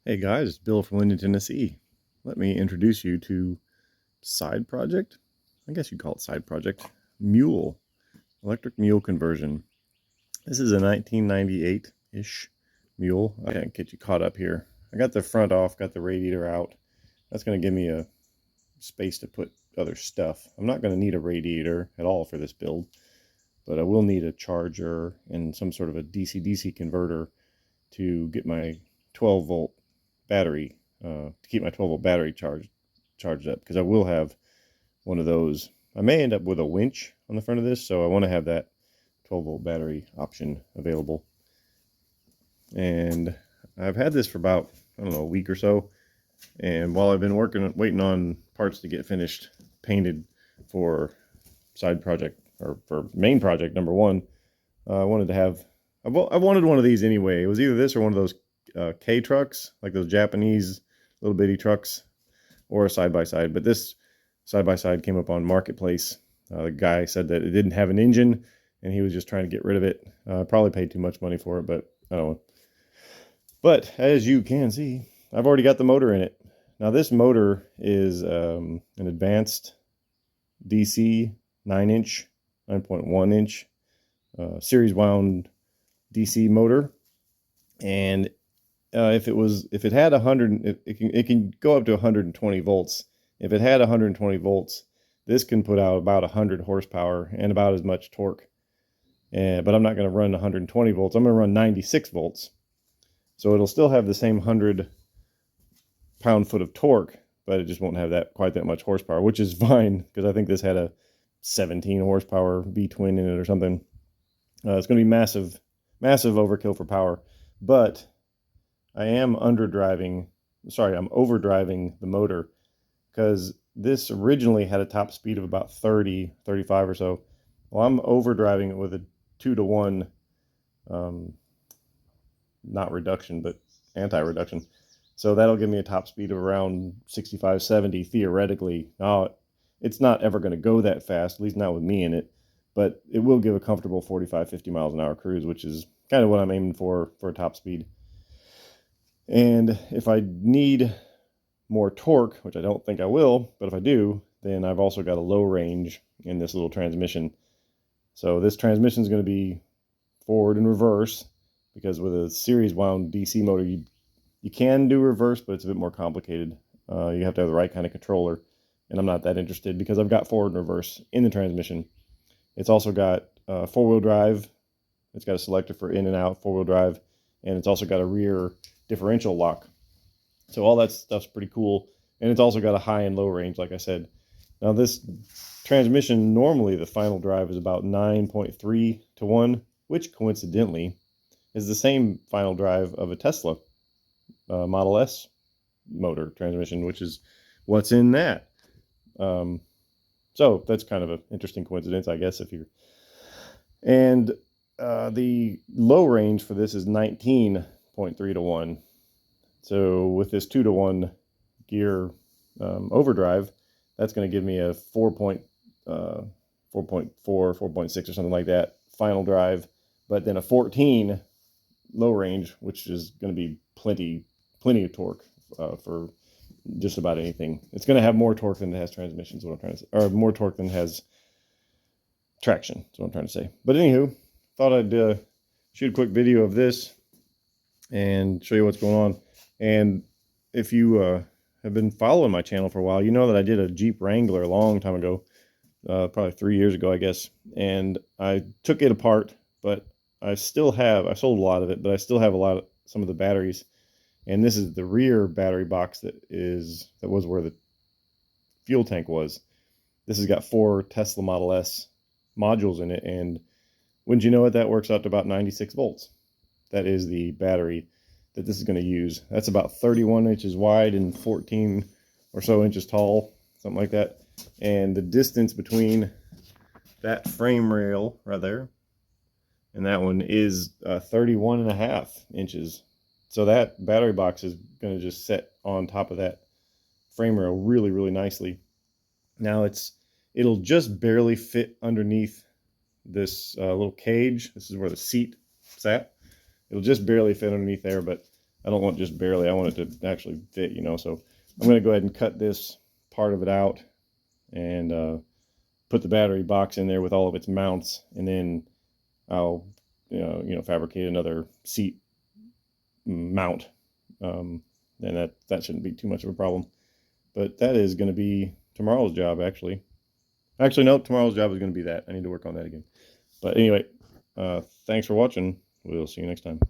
Hey guys, it's Bill from Linden, Tennessee. Let me introduce you to side project. I guess you'd call it side project. Mule, electric mule conversion. This is a 1998-ish Mule. I can't get you caught up here. I got the front off, got the radiator out. That's going to give me a space to put other stuff. I'm not going to need a radiator at all for this build, but I will need a charger and some sort of a DC-DC converter to get my 12-volt battery, to keep my 12-volt battery charged up, because I will have one of those. I may end up with a winch on the front of this, so I want to have that 12-volt battery option available. And I've had this for about, I don't know, a week or so, and while I've been waiting on parts to get finished painted for side project, or for main project number one, I wanted to have, I wanted one of these anyway. It was either this or one of those Kei trucks, like those Japanese little bitty trucks, or a side-by-side. But this side-by-side came up on Marketplace. The guy said that it didn't have an engine, and he was just trying to get rid of it. Probably paid too much money for it, but I don't know. But as you can see, I've already got the motor in it. Now this motor is an advanced DC 9-inch, 9.1-inch series wound DC motor, and if it had 100, it can go up to 120 volts. If it had 120 volts, this can put out about 100 horsepower and about as much torque. But I'm not going to run 120 volts. I'm going to run 96 volts. So it'll still have the same 100 pound-foot of torque, but it just won't have quite that much horsepower, which is fine, because I think this had a 17 horsepower V-twin in it or something. It's going to be massive overkill for power, but I am overdriving the motor, because this originally had a top speed of about 30, 35 or so. Well, I'm overdriving it with a 2-to-1, not reduction, but anti-reduction. So that'll give me a top speed of around 65, 70 theoretically. Now, it's not ever going to go that fast, at least not with me in it, but it will give a comfortable 45, 50 miles an hour cruise, which is kind of what I'm aiming for a top speed. And if I need more torque, which I don't think I will, but if I do, then I've also got a low range in this little transmission. So this transmission is going to be forward and reverse, because with a series wound DC motor, you can do reverse, but it's a bit more complicated. You have to have the right kind of controller, and I'm not that interested because I've got forward and reverse in the transmission. It's also got four-wheel drive. It's got a selector for in and out four-wheel drive, and it's also got a rear differential lock. So all that stuff's pretty cool, and it's also got a high and low range, like I said. Now this transmission, normally the final drive is about 9.3 to 1, which coincidentally is the same final drive of a Tesla Model S motor transmission, which is what's in that. So that's kind of an interesting coincidence, I guess, and the low range for this is 19.3 to 1. So with this 2-to-1 gear overdrive, that's going to give me a 4.4, 4.6 or something like that final drive, but then a 14 low range, which is going to be plenty of torque for just about anything. It's going to have more torque than it has transmission, is what I'm trying to say, or more torque than it has traction, is what I'm trying to say. But anywho, thought I'd shoot a quick video of this and show you what's going on. And if you have been following my channel for a while, you know that I did a Jeep Wrangler a long time ago, probably 3 years ago, I guess. And I took it apart, but I sold a lot of it, but I still have some of the batteries. And this is the rear battery box that was where the fuel tank was. This has got 4 Tesla Model S modules in it, and wouldn't you know it, that works out to about 96 volts. That is the battery that this is going to use. That's about 31 inches wide and 14 or so inches tall, something like that. And the distance between that frame rail right there and that one is 31.5 inches. So that battery box is going to just set on top of that frame rail really, really nicely. Now it'll just barely fit underneath this little cage. This is where the seat sat. It'll just barely fit underneath there, but I don't want just barely. I want it to actually fit, you know. So I'm going to go ahead and cut this part of it out and put the battery box in there with all of its mounts, and then I'll fabricate another seat mount, and that shouldn't be too much of a problem. But that is going to be tomorrow's job, actually. Actually, no, tomorrow's job is going to be that. I need to work on that again. But anyway, thanks for watching. We'll see you next time.